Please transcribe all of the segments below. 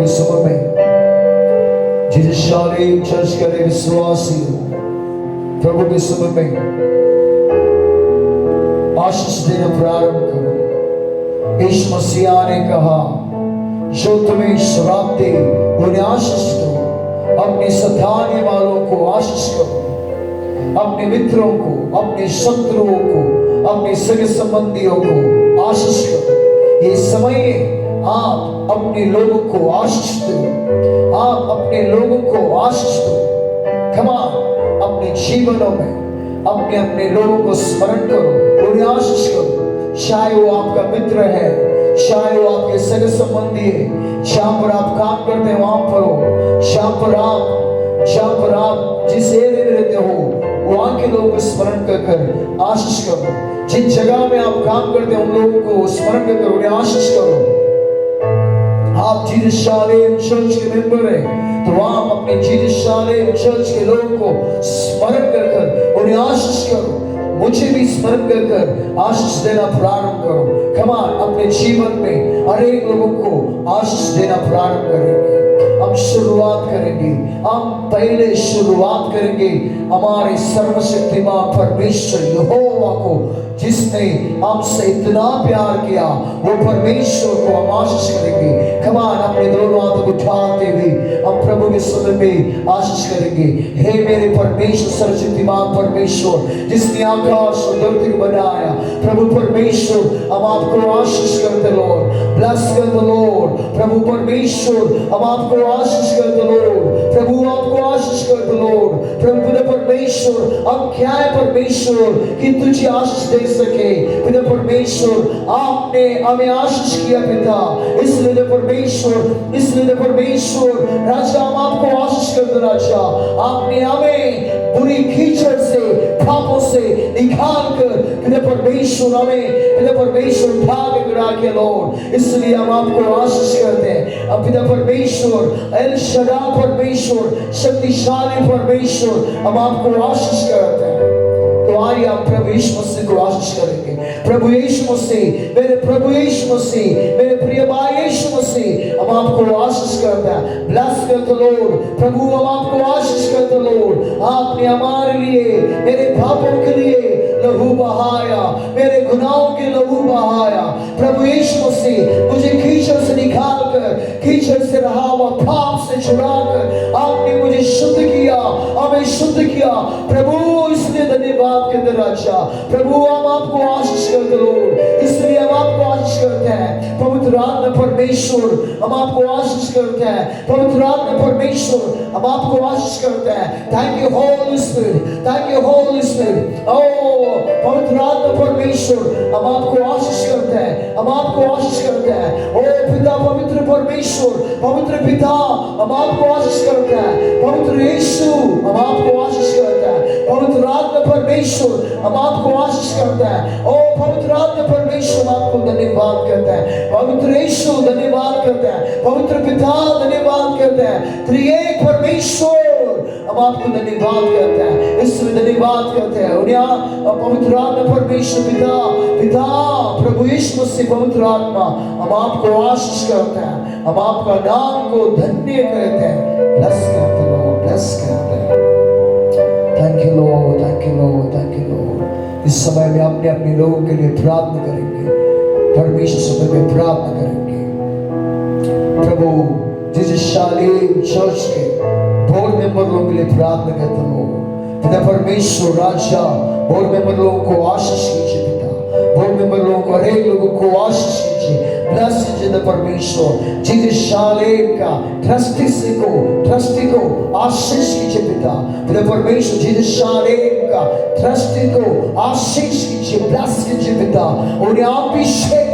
के समय में जिस शालीन चर्च के विश्वासी प्रभु के समय में आशीष देना प्रारंभ करो। यीशु मसीह ने कहा, जो तुम्हें श्राप दे उन्हें आशीष दो, अपने सताने वालों को आशीष करो, अपने मित्रों को, अपने शत्रुओं को, अपने सगे संबंधियों को आशीष करो। ये समय है, आप अपने लोगों को आशीष दो, आप अपने लोगों को आशीष दो। खमा अपने जीवनों में अपने अपने लोगों को स्मरण करो, उन्हें आशीष करो। चाहे वो आपका मित्र है, चाहे वो आपके सगे संबंधी है, जहां पर आप काम करते हैं वहां पर हो, जहां पर आप जिस एरिया में रहते हो वहां के लोगों को स्मरण कर आशीष करो। जिन जगह में आप काम करते हैं उन लोगों को स्मरण कर उन्हें आशीष करो। आप जीसस शालेम चर्च के मेंबर हैं तो आप अपने जीसस शालेम चर्च के लोगों को स्मरण कर उन्हें आशीष करो। मुझे भी स्मरण कर आशीष देना प्रारंभ करो। कमान अपने जीवन में हर एक लोगों को आशीष देना प्रारंभ करेंगे। हम शुरुआत करेंगे, हम पहले शुरुआत करेंगे हमारे सर्वशक्तिमान परमेश्वर यहोवा को, जिसने हमसे इतना प्यार किया, वो परमेश्वर को हम आशीष करेंगे। कमान अपने दोनों हाथों को उठाते हुए हम प्रभु के सुन में आशीष करेंगे। हे मेरे परमेश्वर, सर्वशक्तिमान परमेश्वर, जिसने आकाश और धरती को बनाया, प्रभु परमेश्वर, हम आपको आशीष करते लॉर्ड, ब्लेस करते लॉर्ड। प्रभु परमेश्वर, हम आपको आशीष करते लॉर्ड, प्रभु आपको आशीष करते लॉर्ड। प्रभु परमेश्वर, हम क्या है परमेश्वर कि तुझे आशीष दे सके। पिता परमेश्वर, आपने हमें आशीष किया पिता, इसलिए परमेश्वर, इसलिए परमेश्वर राजा, हम आपको आशीष करते राजा। आपने हमें बुरी कीचड़ से, पापों से निकाल कर पिता परमेश्वर हमें पिता परमेश्वर उठा के गिरा के लॉर्ड, इसलिए हम आपको आशीष करते हैं। अब पिता परमेश्वर, एल शदाई परमेश्वर, शक्तिशाली परमेश्वर, हम आपको आशीष करते हैं। तो आइए आप प्रभु यीशु मसीह को आशीष करेंगे। प्रभु यीशु मसीह, मेरे प्रभु यीशु मसीह, मेरे प्रिय भाई यीशु मसीह, हम आपको आशीष करते हैं। ब्लेस करते लॉर्ड, प्रभु हम आपको आशीष करते लॉर्ड। आपने हमारे लिए, मेरे पापों के लिए लहू बहाया, मेरे गुनाहों के लहू बहाया। प्रभु यीशु मसीह, मुझे कीचड़ से निकाल कर, कीचड़ से रहा हुआ पाप से छुड़ाकर आपने मुझे शुद्ध किया, हमें शुद्ध किया। प्रभु इसलिए धन्यवाद कहते राजा। प्रभु हम आपको आशीष करते लॉर्ड, इसलिए हम आपको आशीष करते हैं। पवित्र आत्मा परमेश्वर, हम आपको आशीष करते हैं। पवित्र आत्मा परमेश्वर, हम आपको आशीष करते हैं। Thank you Holy Spirit, thank you Holy Spirit. ओ पवित्र आत्मा परमेश्वर, हम आपको आशीष करते हैं, हम आपको आशीष करते हैं। ओ पिता पवित्र परमेश्वर, पवित्र पिता, हम आपको आशीष करते हैं। पवित्र यीशु, हम आपको आशीष करते हैं। पवित्र आत्मा परमेश्वर, हम आपको आशीष करते हैं। ओ पवित्र आत्मा परमेश्वर, आपको धन्यवाद करते हैं। पवित्र यीशु धन्यवाद करते हैं। पवित्र पिता धन्यवाद करते हैं। त्रिएक परमेश्वर, हम आपको धन्यवाद करते हैं, इसलिए धन्यवाद करते हैं। और यहाँ पवित्र आत्मा परमेश्वर पिता, पिता प्रभु यीशु मसीह, पवित्र आत्मा, हम आपको आशीष करते हैं, हम आपका नाम को धन्य करते हैं। ब्लेस करते हो, ब्लेस करते हैं। Thank you Lord, thank you Lord, thank you Lord. इस समय में अपने अपने लोगों के लिए प्रार्थना करेंगे, परमेश्वर समय में प्रार्थना करेंगे। प्रभु जिस शालीन चर्च के बोर्ड मेंबर लोगों के लिए प्रार्थना करते हो पिता परमेश्वर राजा, बोर्ड मेंबर लोगों को आशीष कीजिए पिता, बोर्ड मेंबर लोगों को, हर एक लोगों को आशीष कीजिए। ब्लेस कीजिए परमेश्वर, जिस शालीन का ट्रस्टी को आशीष कीजिए पिता, पिता परमेश्वर, जिस शालीन का ट्रस्टी को आशीष कीजिए, ब्लेस कीजिए पिता, और आप अभिषेक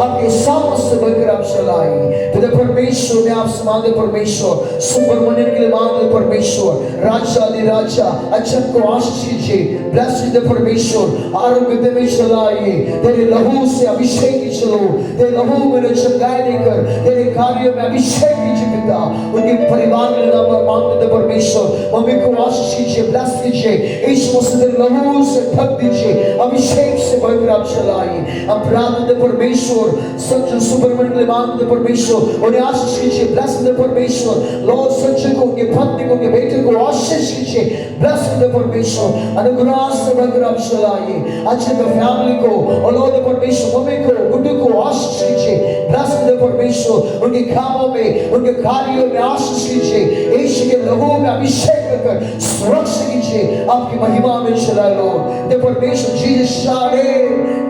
आपके सामने बनकर आप चलाइए पिता परमेश्वर। मैं आपसे मांगे परमेश्वर, सुब्रमण्यम के लिए मांगे परमेश्वर, राजा दे राजा अचन को आशीष कीजिए, ब्लेस कीजिए परमेश्वर। आरोग्य में चलाइए, तेरे लहू से अभिषेक चलो, तेरे लहू में चंगाई देकर तेरे कार्यों में अभिषेक कीजिए पिता। उनके परिवार के नाम पर मांगते परमेश्वर, मम्मी को आशीष कीजिए, ब्लेस कीजिए। यीशु मसीह तेरे लहू से ढक दीजिए, अभिषेक से बनकर आप चलाइए। हम प्रार्थना परमेश्वर परमेश्वर संजू सुब्रमण्यम के लिए मांगते परमेश्वर उन्हें आशीष कीजिए, ब्लेस दे परमेश्वर। लॉर्ड संजू को, उनके पत्नी को, उनके बेटे को आशीष कीजिए, ब्लेस दे परमेश्वर। अनुग्रह से भरकर आप चलाइए अच्छे फैमिली को, और लॉर्ड परमेश्वर मम्मी को, गुड्डू को आशीष कीजिए, ब्लेस दे परमेश्वर। उनके कामों में, उनके कार्यों में आशीष कीजिए, यीशु के लहू में अभिषेक कर सुरक्षा कीजिए, आपकी महिमा में चलाए लॉर्ड। दे परमेश्वर जीसस शाले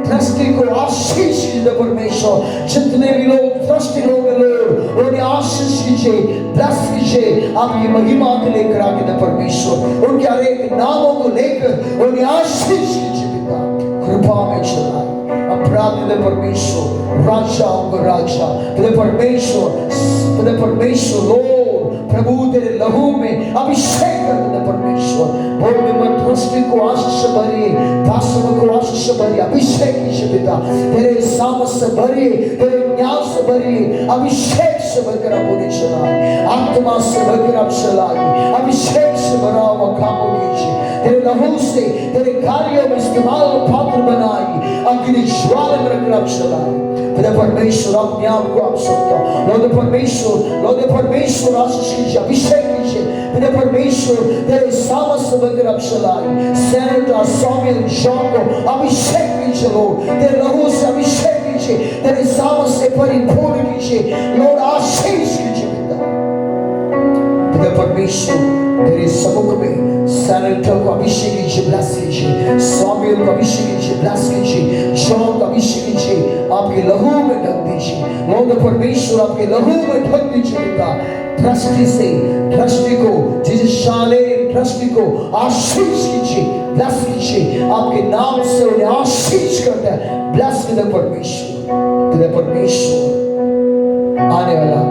ट्रस्टी को आशीष कीजिए परमेश्वर। जितने भी लोग ट्रस्टी लोग उन्हें आशीष कीजिए, ब्लेस कीजिए, आपकी महिमा के लिए करा के दे परमेश्वर। उनके हर एक नामों को लेकर उन्हें आशीष कीजिए पिता, कृपा में चलाए। अपराध दे परमेश्वर, राजाओं को राजा दे परमेश्वर लोग प्रभु तेरे लहू में अभिषेक कर दे परमेश्वर। बोल में मत ट्रस्टी को आशीष भरिए, दासों को आशीष भरिए, अभिषेक कीजिए पिता, तेरे सामर्थ से भरिए, तेरे ज्ञान से भरिए, अभिषेक से भरकर आप उन्हें चलाए, आत्मा से भरकर आप चलाए, अभिषेक से भरा हुआ कामों कीजिए, तेरे लहू से तेरे कार्यों में इस्तेमाल पात्र बनाई, अग्नि ज्वाला में रखकर आप चलाए। परमेश्वर अपने आप को आप सकता, लौट परमेश्वर आशीष कीजिए, अभिषेक कीजिए, परमेश्वर तेरे सामर्थ से भरकर आप चलाए। सेनेटर सामुएल जॉन को अभिषेक कीजिए लोग, तेरे लहू से अभिषेक कीजिए, तेरे सामर्थ से परिपूर्ण कीजिए लोग, आशीष कीजिए पिता परमेश्वर। तेरे समुख में सेनेटर को अभिषेक कीजिए, ब्लेस कीजिए, सामुएल को अभिषेक कीजिए, ब्लेस कीजिए, जॉन को अभिषेक कीजिए, आपके लहू में ढक दीजिए लॉर्ड परमेश्वर, आपके लहू में ढक दीजिए पिता। ट्रस्टी से ट्रस्टी को, जिस शाले ट्रस्टी को आशीष कीजिए, ब्लेस कीजिए, आपके नाम से उन्हें आशीष करता है, ब्लेस कर दे परमेश्वर। आने वाला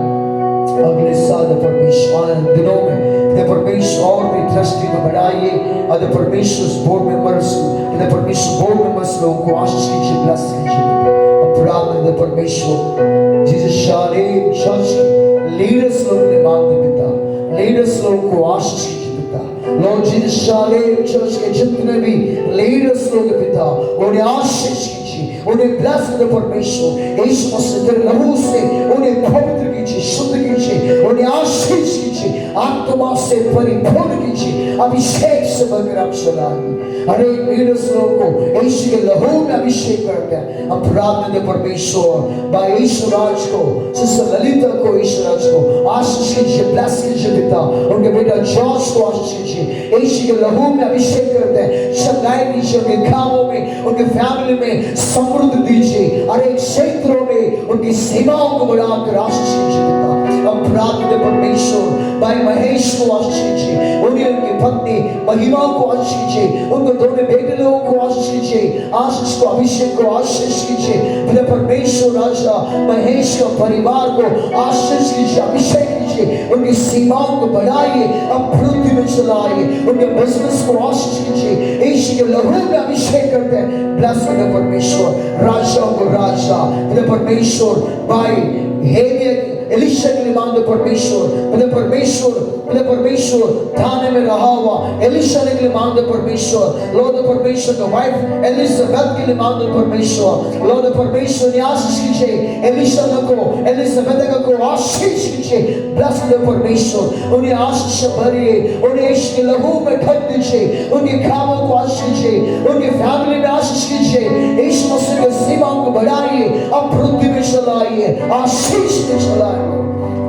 अगले साल परमेश्वर दिनों में परमेश्वर और भी ट्रस्टी को बढ़ाइए, अरे परमेश्वर बोर्ड मेंबर्स, परमेश्वर बोर्ड मेंबर्स लोगों को आशीष कीजिए, ब्लेस कीजिए अपराध परमेश्वर। जिस शाले चर्च लीडर्स लोग ने मांगते पिता, लीडर्स लोगों को आशीष कीजिए पिता, लॉर्ड जिस शाले चर्च के जितने भी लीडर्स लोग पिता उन्हें आशीष कीजिए, उन्हें ब्लेस कर परमेश्वर। यीशु मसीह तेरे लहू से उन्हें पवित्र कीजिए, शुद्ध कीजिए, उन्हें आशीष कीजिए, आत्मा से परिपूर्ण कीजिए, अभिषेक से भरकर आप चलाइए। हर एक लीडर्स लोगों को यीशु के लहू में अभिषेक करते हैं, हम प्रार्थना दे परमेश्वर। भाई यीशु राज को, सिस्टर ललिता को, यीशु राज को आशीष कीजिए, ब्लेस कीजिए पिता, उनके बेटा जॉर्ज को आशीष कीजिए, यीशु के लहू में अभिषेक करते हैं, सगाई दीजिए, उनके कामों में, उनके फैमिली में समृद्धि दीजिए, हर एक क्षेत्रों में उनकी सेवाओं को बढ़ाकर आशीष कीजिए पिता। हम प्रार्थना परमेश्वर भाई महेश को आशीष कीजिए, उन्हें उनकी पत्नी महिमा को आशीष कीजिए, उनको दोनों बेटे लोगों को आशीष कीजिए, आशीष को, अभिषेक को आशीष कीजिए पिता परमेश्वर। राजा महेश का परिवार को आशीष कीजिए, अभिषेक कीजिए, उनकी सीमाओं को बढ़ाइए, अब पृथ्वी में चलाइए, उनके बिजनेस को आशीष कीजिए, यीशु के लहू में अभिषेक करते हैं, ब्लेस कर परमेश्वर। राजा को राजा पिता परमेश्वर, भाई एलिशा के लिए मांगो परमेश्वर, परमेश्वर थाने में रहा हुआ एलिशा के लिए मांगो परमेश्वर, लॉर्ड परमेश्वर का वाइफ एलिजाबेथ के लिए मांगो परमेश्वर, लॉर्ड परमेश्वर ने आशीष कीजिए, एलिशा को, एलिजाबेथ को आशीष कीजिए, ब्लेस कर परमेश्वर, उन्हें आशीष भरिए, उन्हें यीशु के लहू में ढक दीजिए, उनके कामों को आशीष कीजिए, उनके फैमिली में आशीष कीजिए, यीशु मसीह की सेवाओं को बढ़ाइए, अब पृथ्वी में चलाइए, आशीष में चलाइए,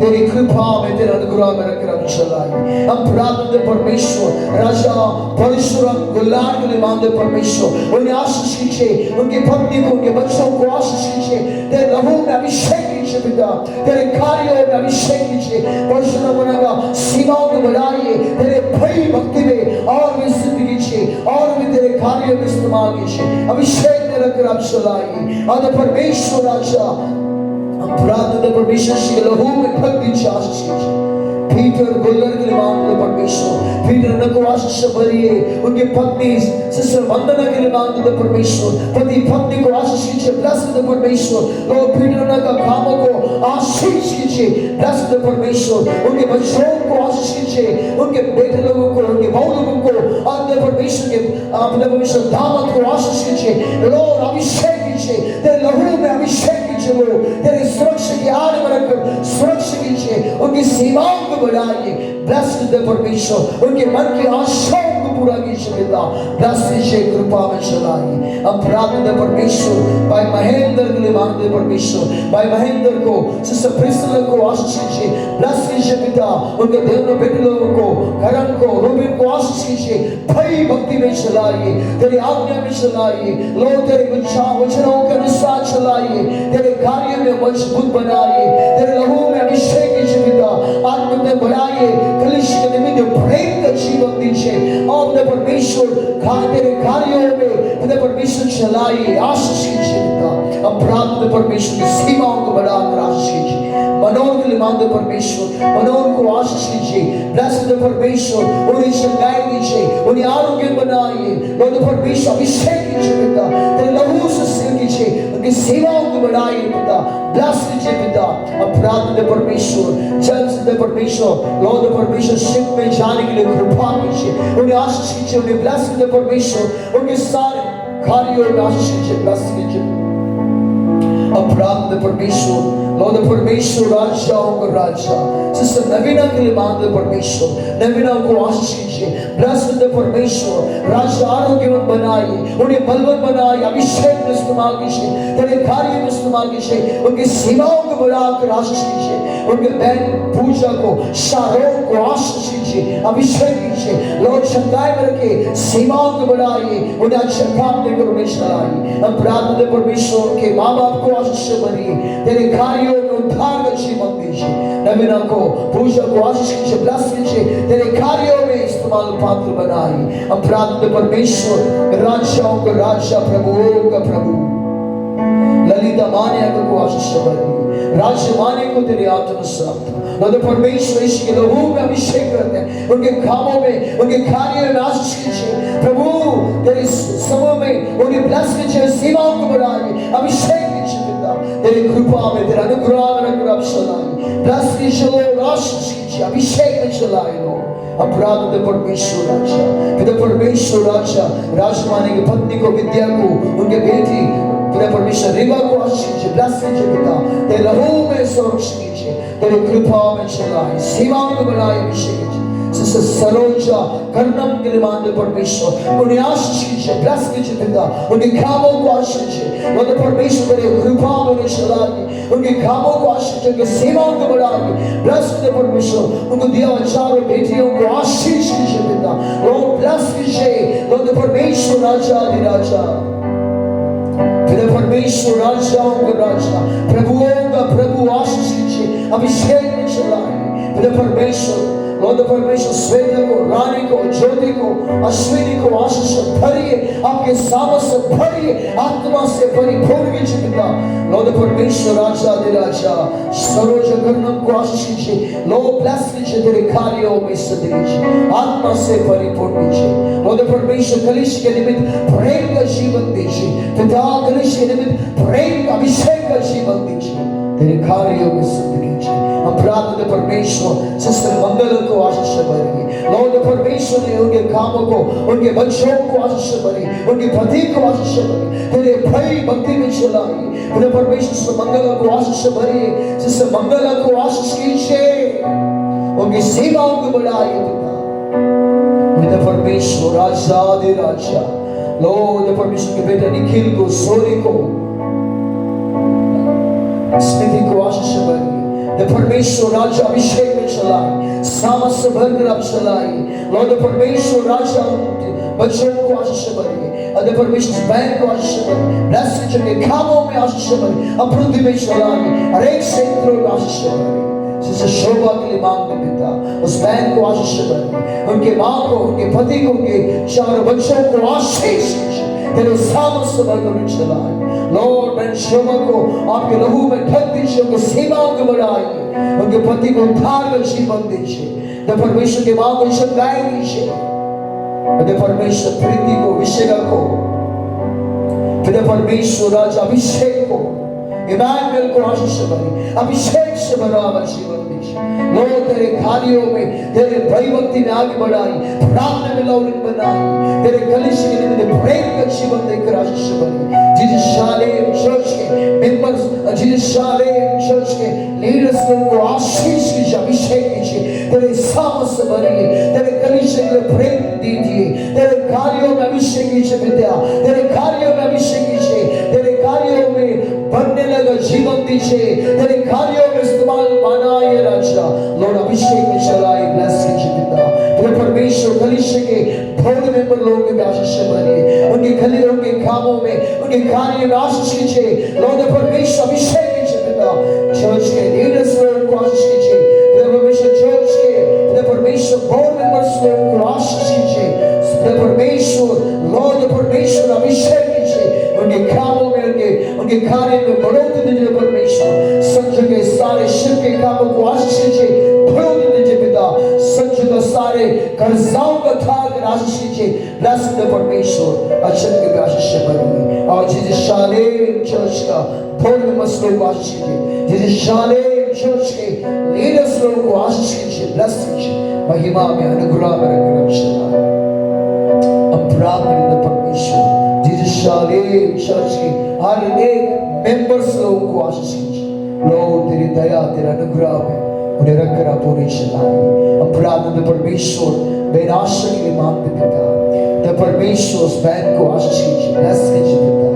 तेरी कृपा में, तेरे अनुग्रह में रखकर हम चलाइए। हम प्रार्थना परमेश्वर, राजा परशुराम गुलार के लिए मांगते परमेश्वर, उन्हें आशीष कीजिए, उनकी पत्नी को, उनके बच्चों को आशीष कीजिए, तेरे लहू में अभिषेक कीजिए पिता, तेरे कार्यों में अभिषेक कीजिए, परशुराम बनेगा सीमाओं को बढ़ाइए, तेरे भय भक्ति में और भी सिद्ध कीजिए, और भी तेरे कार्यों में इस्तेमाल कीजिए, अभिषेक में रखकर आप चलाइए। आदर परमेश्वर राजा प्रार्थना परमेश्वर के लहू में ढक दीजिए, आशीष कीजिए। पीटर गुल्लर के लिए मांगते परमेश्वर, पीटर को आशीष भरिए, उनके पत्नी सिस्टर वंदना के लिए मांगते परमेश्वर, पति पत्नी को आशीष कीजिए, ब्लेस कर परमेश्वर। लॉर्ड पीटर का कामों को आशीष कीजिए, ब्लेस कर परमेश्वर, उनके बच्चों को आशीष कीजिए, उनके बेटे लोगों को, उनके बहू लोगों को, अंदर परमेश्वर के अपने परमेश्वर दामद को आशीष कीजिए, लॉर्ड अभिषेक कीजिए, तेरे लहू में अभिषेक कीजिए, वो तेरे सुरक्षा की आड़ में रखकर सुरक्षा कीजिए, उनकी सीमाओं को बढ़ाइए। ब्लेस कीजिए परमेश्वर, उनके मन की आशाओं को पूरा कीजिए पिता। ब्लेस कीजिए, कृपा में चलाइए। हम प्रार्थना परमेश्वर भाई महेंद्र के लिए मांगते परमेश्वर, भाई महेंद्र को, सिस्टर प्रिस्सिला को आशीष कीजिए, ब्लेस कीजिए पिता। उनके देवों बेटे लोगों को, करण को, रूबिन को आशीष कीजिए, भय भक्ति में चलाइए, तेरी आज्ञा में चलाइए, लोग तेरे वचनों के अनुसार चलाइए, तेरे कार्य में मजबूत बनाइए, तेरे लहू में अभिषेक कीजिए पिता। आत्मा में बढ़ाइए, कलीसिया के निमित्त प्रेम का जीवन दीजिए और परमेश्वर तेरे कार्यों में परमेश्वर चलाइए, आशीष कीजिए पिता। अब प्रार्थना परमेश्वर की सीमाओं को बढ़ाकर आशीष कीजिए। मनोर के लिए मांगते परमेश्वर, मनोर को आशीष कीजिए, ब्लेस द परमेश्वर, उन्हें चंगाई दीजिए, उन्हें आरोग्य बनाइए, लॉर्ड परमेश्वर अभिषेक कीजिए पिता, तेरे लहू से सील कीजिए, उनकी सेवाओं को बढ़ाइए पिता, ब्लेस कीजिए पिता। अब प्रार्थना परमेश्वर, जल्द परमेश्वर, लॉर्ड परमेश्वर शिप में जाने के लिए कृपा कीजिए, उन्हें आशीष कीजिए, उन्हें ब्लेस कीजिए परमेश्वर, उनके सारे कार्यों में आशीष कीजिए, ब्लेस कीजिए। अब प्रार्थना परमेश्वर, लॉर्ड परमेश्वर राजाओं का राजा, सिस्टर नवीना के लिए मांगते परमेश्वर, नवीना को आशीष कीजिए, ब्लेस द परमेश्वर, राजा आरोग्यवान बनाइए, उन्हें बलवान बनाइए, अभिषेक में इस्तेमाल कीजिए, तेरे कार्य में इस्तेमाल कीजिए, उनकी सीमाओं को बढ़ाकर आशीष कीजिए, उनके बहन पूजा को, शारों को आशीष कीजिए, अभिषेक कीजिए, लॉर्ड चंगाई में रखे, सीमाओं को बढ़ाइए, उन्हें अच्छा काम देकर उन्हें चलाइए। अब प्रार्थना परमेश्वर के माँ बाप को आशीष भरिए, तेरे कार्यों में उद्धार का जीवन दीजिए, नवीना को, पूजा को आशीष कीजिए, ब्लेस कीजिए, तेरे कार्यों में इस्तेमाल पात्र बनाइए। अब प्रार्थना परमेश्वर राजाओं का राजा, प्रभुओं का प्रभु, ललिता मान्या को आशीष भरिए, राज्य माने को तेरे आत्मा साथ, लॉर्ड परमेश्वर यीशु के लहू में अभिषेक करते हैं, उनके कामों में, उनके कार्यों में आशीष कीजिए प्रभु, तेरे समय में उन्हें ब्लेस कीजिए, सेवाओं को बढ़ाइए, अभिषेक कीजिए पिता, तेरी कृपा में, तेरा अनुग्रह में रखकर आप चलाइए, ब्लेस कीजिए, आशीष कीजिए, अभिषेक में चलाए लो। अपराध परमेश्वर राजा, पिता परमेश्वर राजा, राजमाने की पत्नी को, विद्या को, उनके बेटी परमेश्वर रिवा को आशीष कीजिए, ब्लेस कीजिए पिता, तेरे लहू में सुरक्षा कीजिए, तेरी कृपा में चलाए, सेवाओं को बढ़ाए, अभिषेक कीजिए। सिस्टर सरोजा कर्णम के लिए मानते परमेश्वर, उन्हें आशीष कीजिए, ब्लेस कीजिए पिता, उनके कामों को आशीष कीजिए, लॉर्ड परमेश्वर तेरे कृपा में उन्हें चलाइए, उनके कामों को आशीष कीजिए, उनकी सेवाओं को बढ़ाइए, ब्लेस कीजिए परमेश्वर, उनको दिया चारों बेटियों को आशीष कीजिए पिता, लॉर्ड ब्लेस कीजिए, लॉर्ड परमेश्वर राजा अधिराजा, पिता परमेश्वर राजाओं का राजा, प्रभुओं का प्रभु, आशीष कीजिए, अभिषेक में चलाइए, पिता परमेश्वर, लॉर्ड परमेश्वर श्वेता को, रानी को, ज्योति को, अश्विनी को आशीष भरिए, आपके सामर्थ्य से भरिए, आत्मा से परिपूर्ण कीजिए पिता, लॉर्ड परमेश्वर राजा अधिराजा, सरोज कर्णम को आशीष कीजिए, लॉर्ड ब्लेस कीजिए, तेरे कार्यों में सिद्ध कीजिए, आत्मा से परिपूर्ण कीजिए, लॉर्ड परमेश्वर कलीसिया के निमित्त प्रेम का जीवन दीजिए पिता, कलीसिया के निमित्त प्रेम का अभिषेक का जीवन दीजिए, तेरे कार्यों में सिद्ध कीजिए। हम प्रार्थना परमेश्वर सिस्टर मंगल को आशीष भरिए, लॉर्ड परमेश्वर ने उनके कामों को, उनके बच्चों को आशीष भरिए, उनके पति को आशीष भरिए, तेरे भय भक्ति में चलाइए, पिता परमेश्वर सिस्टर मंगल को आशीष भरिए, सिस्टर मंगल को आशीष कीजिए, उनकी सेवाओं को बढ़ाइए पिता परमेश्वर राजा, लॉर्ड परमेश्वर के बेटे निखिल को, सोनी को, स्मृति को आशीष भरिए, परमेश्वर राजा अभिषेक में चलाए, सामर्थ्य भरकर आप चलाइए, लॉर्ड परमेश्वर राजा बच्चों को आशीष भरिए, अदर परमेश्वर बहन को आशीष भरिए, ब्लेस कीजिए, कामों में आशीष भरिए, अभिवृद्धि में चलाइए, हर एक क्षेत्र में आशीष भरिए, जिसे शोभा के लिए मांगते पिता, उस बहन को आशीष भरिए, उनके माँ को, उनके पति को, उनके चारों बच्चों को आशीष कीजिए, तेरे सामर्थ्य भरकर चलाए, लॉर्ड बहन शोभा को आपके लहू में ढक दीजिए, उनकी सेवाओं को बढ़ाइए, उनके पति को उद्धार का जीवन दीजिए, तो परमेश्वर के माँ को चंगाई दीजिए, तो परमेश्वर प्रीति को, विषय को, फिर परमेश्वर राजा अभिषेक को, इमानुएल को आशीष भरिए, अभिषेक से भरा हुआ जीवन कीजिए। लोग तेरे कार्यों में, तेरे भय भक्ति में आगे बढ़ाई, प्रार्थना में लौलिक बनाई, तेरे कलीसिया के निमित्त प्रेम का जीवन देकर आशीष बनी। जीसस शालेम चर्च के मेंबर्स, जीसस शालेम चर्च के लीडर्स को आशीष कीजिए, अभिषेक कीजिए, तेरे सामर्थ से भरिए, तेरे कलीसिया के प्रेम दीजिए, तेरे कार्यों में अभिषेक कीजिए पिता, तेरे कार्यों में अभिषेक कीजिए, तेरे कार्यों में बढ़ने लगा जीवन दीजिए, तेरे कार्यों में इस्तेमाल बनाए राजा। लॉर्ड अभिषेक में चलाए, ब्लेस कीजिए पिता। तेरे परमेश्वर कलीसिया के बोर्ड मेंबर लोगों के आशीष भरिए, उनके कलियों के कामों में, उनके कार्यों में आशीष कीजिए। लॉर्ड परमेश्वर अभिषेक कीजिए पिता, चर्च के लीडर्स लोगों को आशीष कीजिए, परमेश्वर चर्च के परमेश्वर बोर्ड मेंबर्स लोगों को आशीष कीजिए, परमेश्वर लॉर्ड परमेश्वर अभिषेक कीजिए, उनके कामों में, उनके कार्य में बढ़ोतरी दीजिए परमेश्वर। संघ के सारे शिव के कामों को आशीष कीजिए, बढ़ोतरी दीजिए पिता। संघ के सारे कर्जाओं का उठाकर आशीष कीजिए, ब्लेस द परमेश्वर। अचन के आशीष भरिए, और जिस शालेम चर्च का बोर्ड मेंबर्स लोगों को आशीष कीजिए, जिस शालेम चर्च के लीडर्स लोगों को आशीष कीजिए, ब्लेस कीजिए, महिमा में अनुग्रह में रखकर चलाए। अब प्रार्थना करें परमेश्वर, जिस शालेम चर्च के हर एक मेंबर्स लोगों को आशीष कीजिए। लॉर्ड तेरी दया, तेरा अनुग्रह में उन्हें रखकर आप उन्हें चलाइए। अब प्रार्थना परमेश्वर बेन आशा के लिए मांगते पिता, तो परमेश्वर उस बहन को आशीष कीजिए, ब्लेस कीजिए पिता।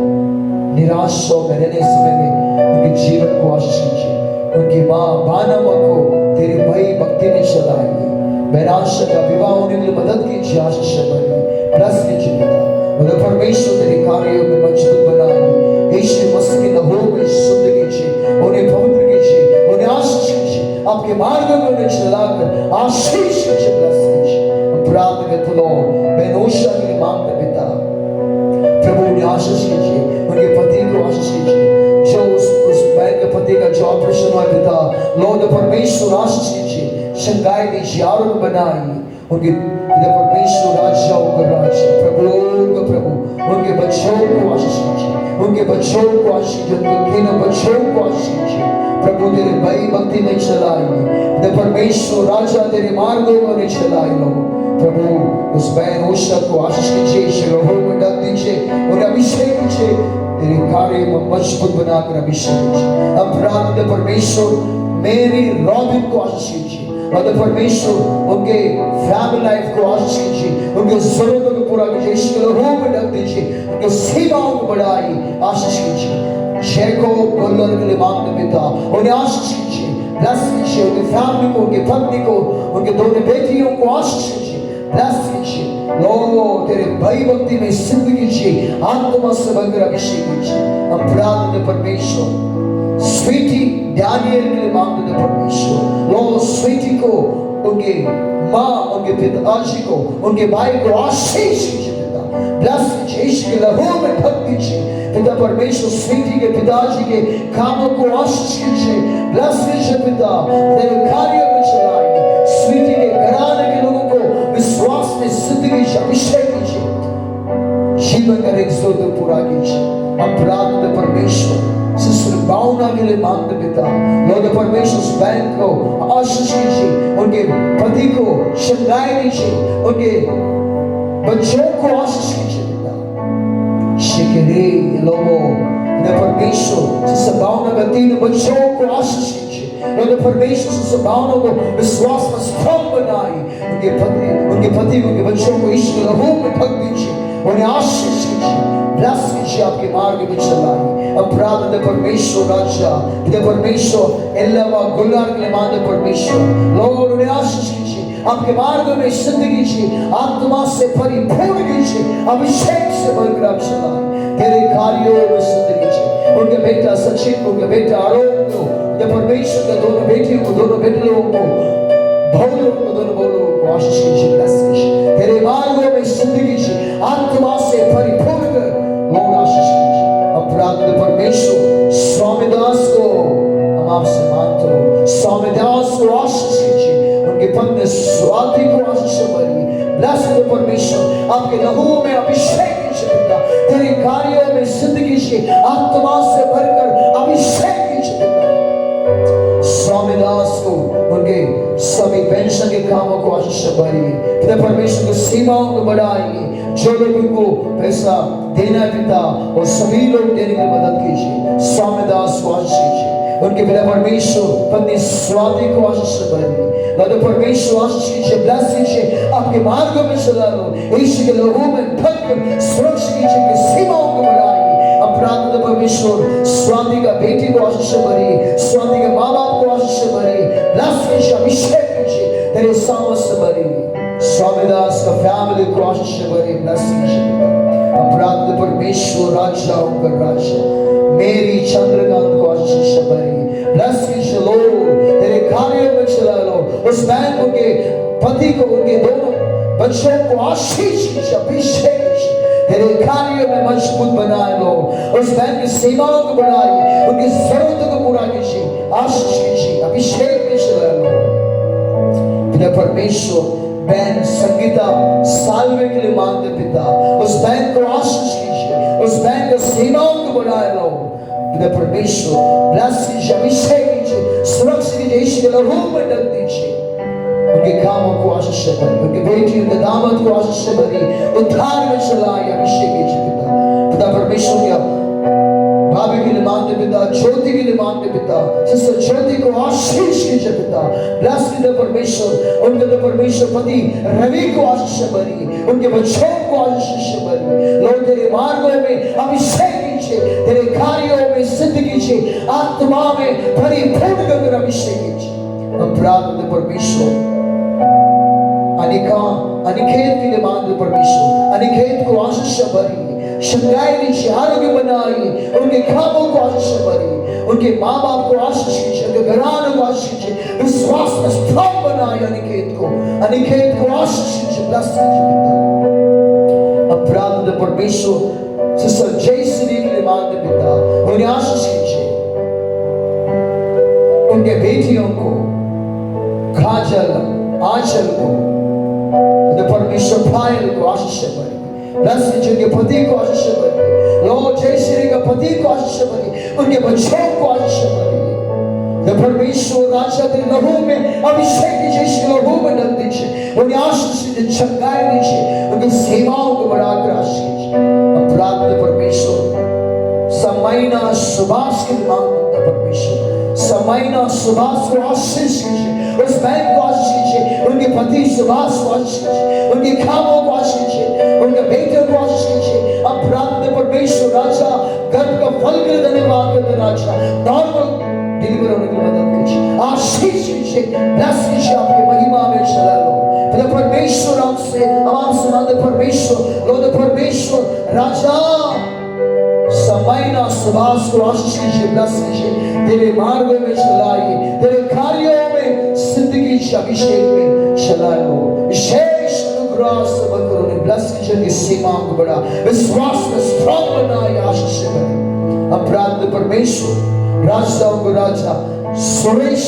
निराश हो रहने समय में उनके जीवन को आशीष कीजिए, उनकी माँ बानमा को तेरे भय भक्ति में चलाइए। बेनाशा का विवाह होने के लिए मदद कीजिए, आशीष भरिए, ब्लेस कीजिए पिता। उन्हें परमेश्वर तेरे कार्यों में मजबूत बनाइए, यीशु मसीह के नाम में शुद्ध कीजिए, उन्हें पवित्र कीजिए, उन्हें आशीष कीजिए, आपके मार्गों में उन्हें चलाकर आशीष कीजिए, ब्लेस कीजिए। प्रार्थना करते लॉर्ड बेनोशा के लिए मांगते पिता, प्रभु उन्हें आशीष कीजिए, उनके पति को आशीष कीजिए, जो उस बहन के पति का जो ऑपरेशन हुआ पिता, लॉर्ड परमेश्वर आशीष कीजिए, शंगाई दीजिए, आरोग्य बनाइए, उनके परमेश्वर राजाओं का राजा, प्रभु उनके बच्चों को आशीष कीजिए, उनके बच्चों को आशीष कीजिए, उनके तीनों बच्चों को आशीष कीजिए, प्रभु तेरे भय भक्ति में चलाइए, परमेश्वर राजा तेरे मार्गों में उन्हें चलाइए। प्रभु उस बहन उषा को आशीष कीजिए, शिरोहों में ढक दीजिए, उन्हें अभिषेक कीजिए, तेरे कार्य में मजबूत बनाकर अभिषेक कीजिए। अब प्रार्थना परमेश्वर मेरी रॉबिन को आशीष कीजिए, और परमेश्वर उनके फैमिली लाइफ को आशीष कीजिए, उनके जरूरतों को पूरा कीजिए, शिरोहों में ढक दीजिए, उनके सीमाओं को बढ़ाइए, आशीष कीजिए। शेको गोल्लर के लिए मांगते पिता, उन्हें आशीष कीजिए, ब्लेस कीजिए, उनकी फैमिली को, उनकी पत्नी को, उनके दोनों बेटियों को आशीष कीजिए, ब्लेस कीजिए। लॉर्ड तेरे भय भक्ति में सिद्ध कीजिए, आत्मा से भरकर अभिषेक कीजिए। हम प्रार्थना परमेश्वर स्वीटी डैनियल के लिए मांगते परमेश्वर, लॉर्ड स्वीटी को, उनके माँ, उनके पिताजी को, उनके भाई को आशीष कीजिए पिता, ब्लेस कीजिए, यीशु के लहू में ढक दीजिए पिता। परमेश्वर स्वीटी के पिताजी के कामों को आशीष कीजिए, ब्लेस कीजिए पिता, तेरे कार्यों में चलाइए, स्वीटी के घराने के लोगों को विश्वास में सिद्ध कीजिए, अभिषेक कीजिए, जीवन का एक स्तोत्र पूरा कीजिए। हम प्रार्थना परमेश्वर सिस्टर भावना के लिए मांगते पिता, लॉर्ड परमेश्वर उस बहन को आशीष कीजिए, उनके पति को शंगाई दीजिए, उनके बच्चों को आशीष कीजिए पिता। शिकरे लोगों परमेश्वर सिस्टर भावना का तीनों बच्चों को आशीष कीजिए, लॉर्ड परमेश्वर सिस्टर भावना को विश्वास में स्ट्रांग बनाइए, उनके पति उनके बच्चों को यीशु के लहू में ढक दीजिए, उन्हें आशीष कीजिए, ब्लेस कीजिए, आपके मार्ग में चलाइए। अब प्रार्थना परमेश्वर राजा पिता परमेश्वर एल्लावा गुल्लार के लिए मांगते परमेश्वर, लॉर्ड उन्हें आशीष कीजिए, आपके मार्ग में सिद्ध कीजिए, आत्मा से परिपूर्ण कीजिए, अभिषेक से भरकर आप चलाइए, तेरे कार्यों में सिद्ध कीजिए। उनके बेटा सचिन, उनके बेटा आरोग्य को, परमेश्वर के दोनों बेटियों को, दोनों बेटों को, दोनों बहुलों को आशीष कीजिए, ब्लेस कीजिए, तेरे मार्गों में सिद्ध कीजिए, आत्मा से परिपूर्ण कर लोग आशीष कीजिए। अब प्रार्थना परमेश्वर स्वामी दास को हम आपसे मांगते हो, स्वामी दास को आशीष कीजिए, उनके पत्नी स्वाति को आशीष भरिए, ब्लेस द परमेश्वर, आपके लहू में अभिषेक कीजिए पिता, तेरे कार्यों में सिद्ध कीजिए, आत्मा से भरकर अभिषेक कीजिए पिता। स्वामी दास को उनके सभी पेंशन के कामों को आशीष भरिए पिता परमेश्वर की सीमाओं को बढ़ाइए जो लोग उनको पैसा देना है पिता और सभी लोग देने की मदद कीजिए स्वामी दास को आशीष कीजिए उनके पिता परमेश्वर पत्नी स्वाति को आशीष भरिए दादा परमेश्वर आशीष कीजिए ब्लेस कीजिए आपके मार्गों में चला लो यीशु के लोगों में ढक सुरक्षित कीजिए कि सीमाओं को बढ़ाइए अपराध परमेश्वर स्वाति का बेटी को आशीष भरिए स्वाति के माँ बाप को आशीष भरिए ब्लेस कीजिए अभिषेक कीजिए तेरे सामर्थ से भरिए स्वामी दास का फैमिली को आशीष भरिए ब्लेस कीजिए अपराध परमेश्वर राजाओं का राजा मेरी चंद्रकांत को आशीष भरिए ब्लेस कीजिए लॉर्ड तेरे कार्यों में चला लो उस बहन के पति को उनके दोनों बच्चों को आशीष कीजिए अभिषेक कीजिए तेरे कार्यों में मजबूत बनाए लो उस बहन की सेवाओं को बढ़ाइए उनकी जरूरतों को पूरा कीजिए आशीष कीजिए अभिषेक में चला लो पिता परमेश्वर बहन संगीता सालवे के लिए मांगते पिता उस बहन को आशीष कीजिए उस बहन की सेवाओं को बढ़ाए लो पिता परमेश्वर ब्लेस कीजिए अभिषेक कीजिए सुरक्षित कीजिए यीशु के लहू में ढक दीजिए उनके कामों को आशीष भरिए उनके बेटी उनके दामाद को आशीष भरिए उद्धार में चलाइए अभिषेक कीजिए पिता पिता परमेश्वर क्या भाभी के लिए मांगते पिता ज्योति के लिए मांगते पिता सिस्टर ज्योति को आशीष कीजिए पिता ब्लेस कीजिए परमेश्वर उनके तो परमेश्वर पति रवि को आशीष भरिए उनके बच्चों को आशीष भरिए लोग तेरे मार्गों में अभिषेक कीजिए तेरे कार्यों में सिद्ध कीजिए आत्मा में परिपूर्ण कर अभिषेक कीजिए हम प्रार्थना परमेश्वर अनिकेत के लिए मांगते परमेश्वर अनिकेत को आशीष भरिए शंगाई दीजिए आरोग्य बनाइए उनके कामों को आशीष भरिए उनके माँ बाप को आशीष कीजिए उनके घरानों को आशीष कीजिए विश्वास में स्ट्रांग बनाइए अनिकेत को आशीष कीजिए ब्लेस कीजिए पिता अपराध परमेश्वर सिस्टर जयश्री के लिए मांगते पिता उन्हें आशीष कीजिए उनके बेटियों को काजल आंचल को परमेश्वर पायल को आशीष भरिए ब्लेस कीजिए उनके पति को आशीष भरिए लॉर्ड जयश्री का पति को आशीष भरिए उनके बच्चों को आशीष भरिए परमेश्वर राजा के लहू में अभिषेक कीजिए यीशु के लहू में ढक दीजिए उन्हें आशीष दीजिए चंगाई दीजिए उनकी सेवाओं को बढ़ाकर आशीष कीजिए अपराध परमेश्वर समयना सुभाष के मांग परमेश्वर समयना सुभाष को आशीष कीजिए उस बहन को आशीष कीजिए उनके पति सुभाष को आशीष कीजिए उनके कामों को आशीष कीजिए उनके बेटे को आशीष कीजिए अपराध परमेश्वर राजा गर्भ का फल के धन्यवाद करते राजा नॉर्मल डिलीवर होने की मदद कीजिए आशीष कीजिए ब्लेस कीजिए आपकी महिमा में चला लो पिता परमेश्वर आपसे मांगते परमेश्वर लो परमेश्वर राजा समयना सुभाष को आशीष कीजिए ब्लेस कीजिए तेरे मार्गों में चलाइए तेरे कार्यों में सिद्ध कीजिए अभिषेक में चलाए लो विशेष अनुग्रह से बनकर उन्हें ब्लेस कीजिए कि सीमाओं को बढ़ा विश्वास में स्ट्रांग बनाए आशीष करें अपराध परमेश्वर राजाओं को राजा सुरेश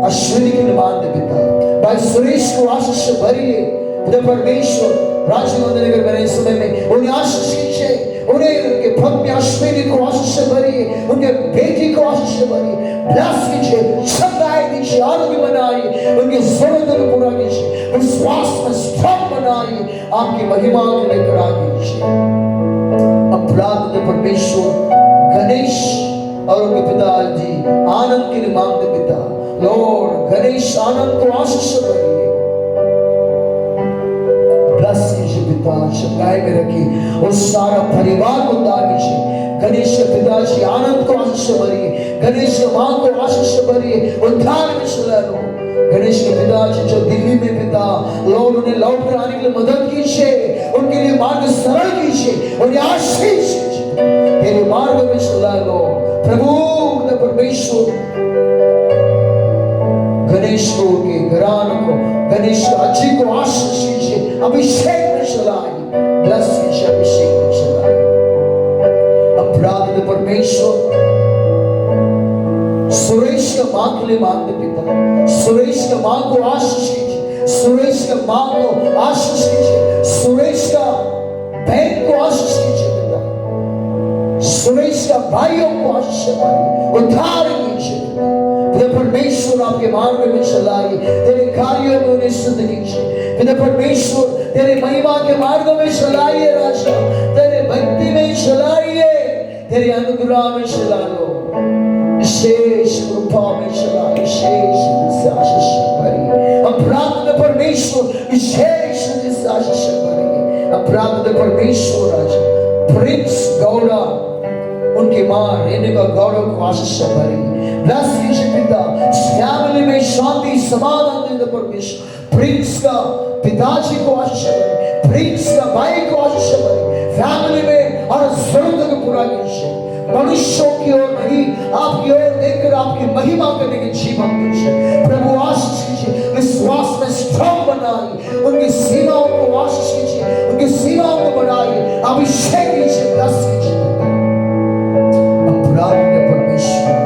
अश्विनी के मानते पिता भाई सुरेश को आशीष भरिए पिता परमेश्वर राजा मंदिर के बने समय में उन्हें आशीष कीजिए उन्हें उनके भव्य अश्विनी को आशीष भरिए उनके बेटी को आशीष भरिए ब्लेस कीजिए चंगाई दीजिए आरोग्य बनाइए उनकी जरूरतों को पूरा कीजिए विश्वास में स्ट्रांग बनाइए आपकी महिमा को लेकर आ कीजिए अपराध परमेश्वर गणेश और उनके पिताजी आनंद के लिए मांगते पिता लॉर्ड गणेश आनंद को आशीष भरिए चंगाई में रखी और सारा परिवार को दान कीजिए गणेश के पिताजी आनंद को आशीष भरिए गणेश के मां को आशीष भरिए उद्धार में चला लो गणेश के पिताजी जो दिल्ली में पिता लॉर्ड उन्हें लौट कर आने के लिए मदद कीजिए उनके लिए मार्ग सरल कीजिए उन्हें आशीष कीजिए तेरे मार्ग में चला लो प्रभु परमेश्वर गणेश को के घराने को गणेश जी को आशीष कीजिए अभिषेक में चलाइए ब्लेस कीजिए अभिषेक में चलाइए अपराध परमेश्वर सुरेश का मां के लिए मांगते पिता सुरेश का मां को आशीष कीजिए सुरेश का मां को आशीष कीजिए सुरेश का बहन को आशीष कीजिए पिता सुरेश का भाइयों को आशीष उद्धार कीजिए पिता परमेश्वर आपके मार्ग में चलाइए, तेरे कार्यों में उन्हें सिद्ध कीजिए। पिता परमेश्वर तेरे महिमा के मार्गों में चलाइए राजा, तेरे भक्ति में चलाइए, तेरे अनुग्रह में चला लो, विशेष कृपा में चला, विशेष आशीष भरिए। हम प्रार्थना परमेश्वर विशेष आशीष भरिए। हम प्रार्थना परमेश्वर राजा प्रिंस गौड़ा उनकी मां रेणुका गौड़ा को आशीष भरिए। ब्लेस कीजिए पिता, फैमिली में शांति समाधान दे परमेश्वर। प्रिंस का पिताजी को आशीष भरिए, प्रिंस का भाई को आशीष भरिए। फैमिली में हर जरूरत को पूरा कीजिए। मनुष्यों की ओर नहीं, आपकी ओर देखकर आपकी महिमा करने के जीवन दीजिए। प्रभु आशीष कीजिए, विश्वास में स्ट्रांग बनाइए, उनकी सीमाओं को आशीष कीजिए, उनकी सीमाओं को बढ़ाइए, अभिषेक कीजिए, ब्लेस कीजिए। परमेश्वर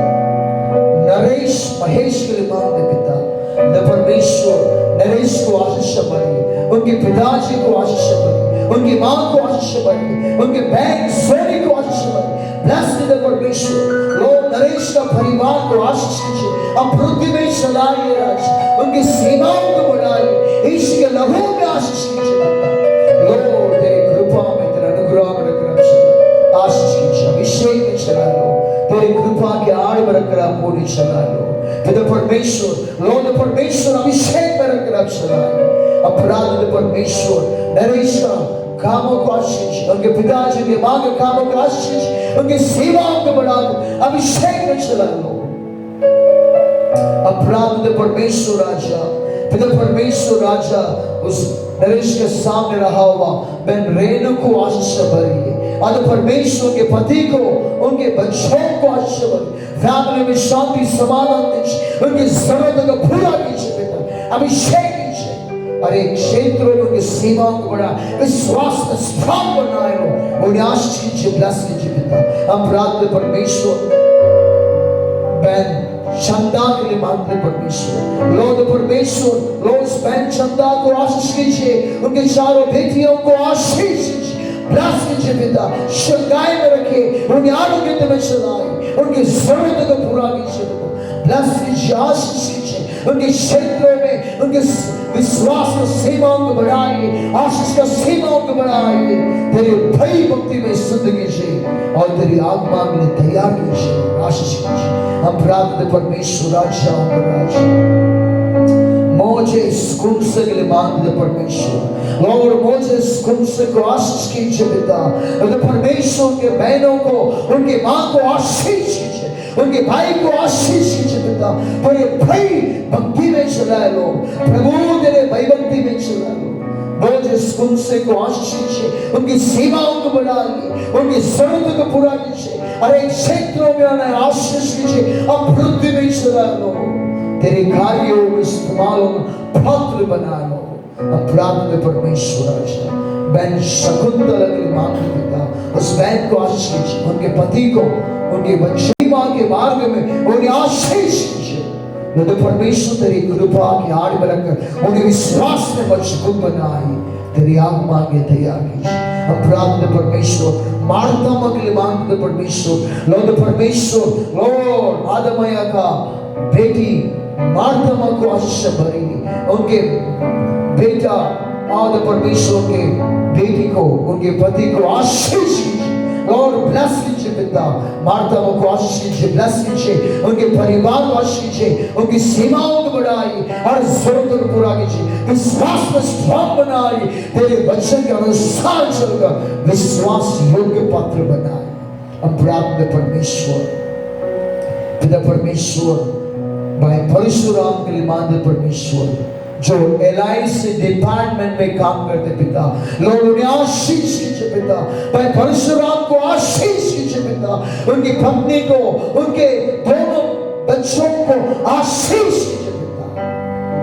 नरेश महेश के लिए मांगते पिता, न परमेश्वर नरेश को आशीष भरिए, उनके पिताजी को आशीष भरिए, उनकी मां को आशीष भरिए, उनके बहन सोनी को आशीष भरिए। ब्लेस द परमेश्वर, लोग नरेश का परिवार को आशीष कीजिए, अभिवृद्धि में चलाइए राज, उनकी सीमाओं को बढ़ाइए, ईश के लहू में आशीष कीजिए। लोग तेरे कृपा में, तेरे अनुग्रह में रखकर आशीष कीजिए, अभिषेक में चला लो, तेरे कृपा के आड़ में रखकर आप पूरी चला लो। पिता परमेश्वर, लोग परमेश्वर अभिषेक में रखकर आप चलाए। अपराध परमेश्वर नरेश का कामों को आशीष, उनके पिताजी के मां के कामों को आशीष, उनकी सेवाओं को बढ़ा दो, अभिषेक में चला लो। अपराध परमेश्वर राजा, पिता परमेश्वर राजा उस नरेश के सामने रहा हुआ बहन रेणु को आशीष भरिए। आज परमेश्वर के पति को, उनके बच्चों को आशीष भरिए, फैमिली में शांति समाधान दीजिए, उनकी जरूरतों को पूरा कीजिए पिता, अभिषेक कीजिए। अरे क्षेत्रों में उनकी सीमाओं को बढ़ा, विश्वास में स्ट्रांग बनाए हो, उन्हें आशीष कीजिए, ब्लेस कीजिए पिता। हम प्रार्थना परमेश्वर बहन चंदा के लिए मांगते परमेश्वर, लोग परमेश्वर लोग बहन चंदा को आशीष कीजिए, उनके चारों बेटियों को आशीष कीजिए, ब्लेस कीजिए पिता, शंगाई में रखिए, उन्हें आरोग्य में चलाए, उनकी जरूरत को पूरा कीजिए पिता, ब्लेस कीजिए, आशीष कीजिए, उनके क्षेत्रों में उनके विश्वास की सीमाओं को बढ़ाइए, आशीष का सीमाओं को बढ़ाइए, तेरे भय भक्ति में सिद्ध कीजिए और तेरी आत्मा में तैयार कीजिए, आशीष कीजिए। हम प्रार्थना परमेश्वर राजा मुझे स्कुंस के लिए मांगते परमेश्वर, और मुझे स्कुंस को आशीष कीजिए पिता, परमेश्वर के बहनों को, उनके मां को आशीष कीजिए, उनके भाई को आशीष कीजिए पिता, तेरे भाई भक्ति में चलाए लो प्रभु, तेरे भाई भक्ति में चला लो। मुझे स्कुंसे को आशीष कीजिए, उनकी सीमाओं को बढ़ाइए, उनकी जरूरत को पूरा कीजिए, अरे क्षेत्रों में उन्हें आशीष कीजिए, अभिवृद्धि में चला लो, तेरे कार्यों में इस्तेमाल पात्र बना लो। हम प्रार्थना परमेश्वर बहन शकुंतला के लिए मांगते पिता, उस बहन को आशीष कीजिए, उनके पति को, उनके बच्चे के मार्ग में उन्हें आशीष कीजिए। तो परमेश्वर तेरी कृपा की आड़ में रखकर उन्हें विश्वास में मजबूत बनाए, तेरी आत्मा के तैयार कीजिए। हम प्रार्थना परमेश्वर मार्था के लिए मांगते परमेश्वर, लौट परमेश्वर लॉर्ड आदमया का बेटी मार्था को आशीष भरी, उनके बेटा आद परमेश्वर के बेटी को, उनके पति को आशीष कीजिए, लॉर्ड ब्लेस कीजिए पिता, मार्था को आशीष कीजिए, ब्लेस कीजिए, उनके परिवार को आशीष कीजिए, उनकी सीमाओं को बढ़ाइए, हर जरूरत को पूरा कीजिए, विश्वास में स्ट्रांग बनाइए, तेरे वचन के अनुसार चलकर विश्वास योग्य पात्र बनाए। हम प्रार्थना परमेश्वर पिता परमेश्वर भाई परशुराम के लिए मांगते परमेश्वर, जो LIC डिपार्टमेंट में काम करते पिता, लोग उन्हें आशीष कीजिए पिता, भाई परशुराम को आशीष कीजिए पिता, उनकी पत्नी को, उनके दोनों बच्चों को आशीष कीजिए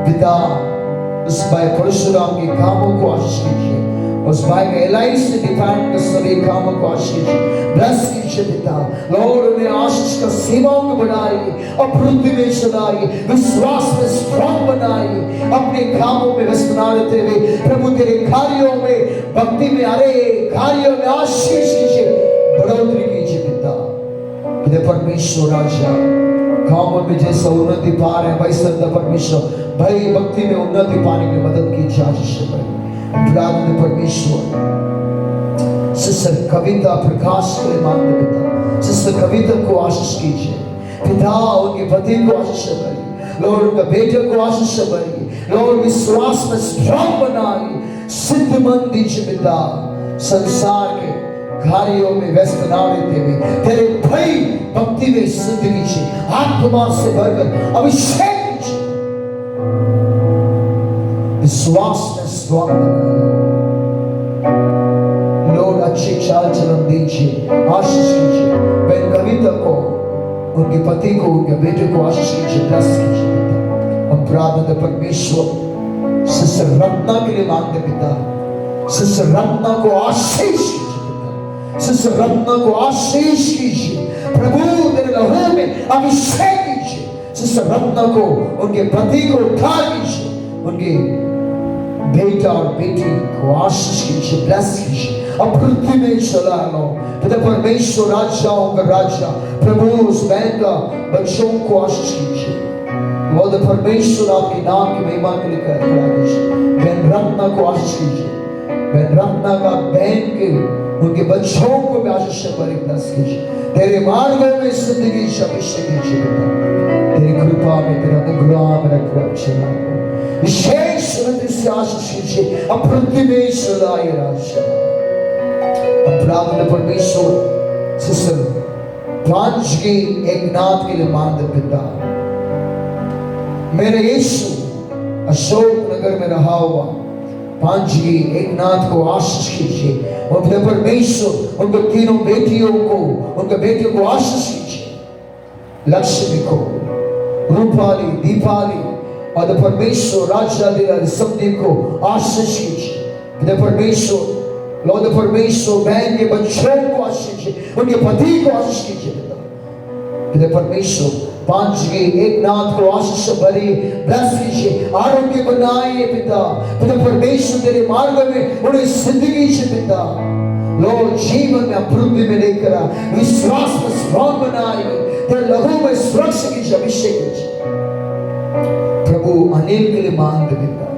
पिता, उस भाई परशुराम के कामों को आशीष कीजिए, उस भाई के LIC डिपार्टमेंट के सभी कामों को आशीष ब्लेस कीजिए पिता, लॉर्ड उन्हें आशीष का सीमाओं को बढ़ाइए, अभिवृद्धि में चलाइए, विश्वास में स्ट्रांग बनाइए, अपने कामों में व्यस्त न रहते हुए प्रभु तेरे कार्यों में भक्ति में, अरे कार्यों में आशीष कीजिए, बढ़ोतरी कीजिए पिता। परमेश्वर राजा कामों में जैसा उन्नति पा रहे हैं वैसे परमेश्वर भय भक्ति में उन्नति पाने की मदद की आशीष प्रार्थना परमेश्वर सिस्टर कविता प्रकाश के लिए मांगते पिता, सिस्टर कविता को आशीष कीजिए पिता, उनके पति को आशीष करिए लॉर्ड, उनका बेटे को आशीष करिए लॉर्ड, विश्वास में स्ट्रांग बनाइए, सिद्धमंद दीजिए पिता, संसार के कार्यों में व्यस्त ना रहते हुए तेरे भय भक्ति में सिद्ध कीजिए, आत्मा से भरकर अभिषेक कीजिए, विश्वास में स्ट्रांग बनाइए लॉर्ड, अच्छी चाल चलन दीजिए, आशीष कीजिए बहन कविता को, उनके पति को, उनके बेटे को आशीष कीजिए, ब्लेस कीजिए पिता। हम प्रार्थना परमेश्वर सिस्टर रत्ना के लिए मांगते पिता, सिस्टर रत्ना को आशीष कीजिए पिता, सिस्टर रत्ना को आशीष कीजिए प्रभु, तेरे लहू में अभिषेक कीजिए, सिस्टर रत्ना को, उनके पति को उद्धार कीजिए, उनके बेटा और बेटी को आशीष कीजिए, ब्लेस कीजिए, अब पृथ्वी में चला लो पिता परमेश्वर, राजाओं का राजा प्रभु, उस बहन का बच्चों को आशीष कीजिए वो परमेश्वर, आपके नाम की महिमा के लिए करा दीजिए, बहन रत्ना को आशीष कीजिए, बहन रत्ना का बहन के उनके बच्चों को भी आशीष ब्लेस कीजिए, तेरे मार्गों में जिंदगी अभिषेक कीजिए पिता, तेरी कृपा में, तेरा अनुग्रह में रख चला विशेष से आशीष कीजिए, अब पृथ्वी में चलाए राजा। प्रार्थना परमेश्वर सिस्टर प्रांश की एक नाथ के लिए मांगते पिता, मेरे यीशु अशोक नगर में रहा हुआ पांच की एक नाथ को आशीष कीजिए, और पिता परमेश्वर उनके तीनों बेटियों को, उनके बेटियों को आशीष कीजिए, लक्ष्मी को, रूपाली, दीपाली और परमेश्वर राजा संदीप को आशीष कीजिए पिता परमेश्वर, लॉर्ड परमेश्वर बहन के बच्चों को आशीष कीजिए, उनके पति को आशीष कीजिए पिता परमेश्वर, पांच के एक नाथ को आशीष भरी ब्लेस कीजिए, आरोग्य बनाइए पिता परमेश्वर, तेरे मार्ग में उन्हें सिद्ध कीजिए पिता, लॉर्ड जीवन में अप्रतिम में लेकर विश्वास में स्ट्रांग बनाइए, तेरे लहू में सुरक्षा कीजिए, अभिषेक कीजिए प्रभु। अनिल के लिए मांग पिता,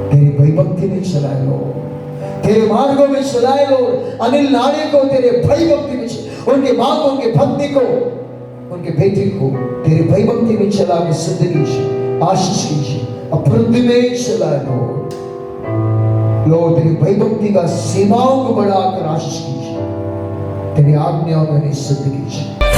तेरी भयभक्ति में चलाए लो, तेरे मार्गों में चलाए लो, अनिल नारे को तेरे भय भक्ति में, उनके मां को, उनके पत्नी को, उनके बेटे को तेरे भय भक्ति में चला के सिद्ध कीजिए, आशीष कीजिए, अप्रतिम में चलाए लो, तेरी भय भक्ति का सीमाओं को बढ़ाकर आशीष कीजिए, तेरी आज्ञाओं में सिद्ध कीजिए।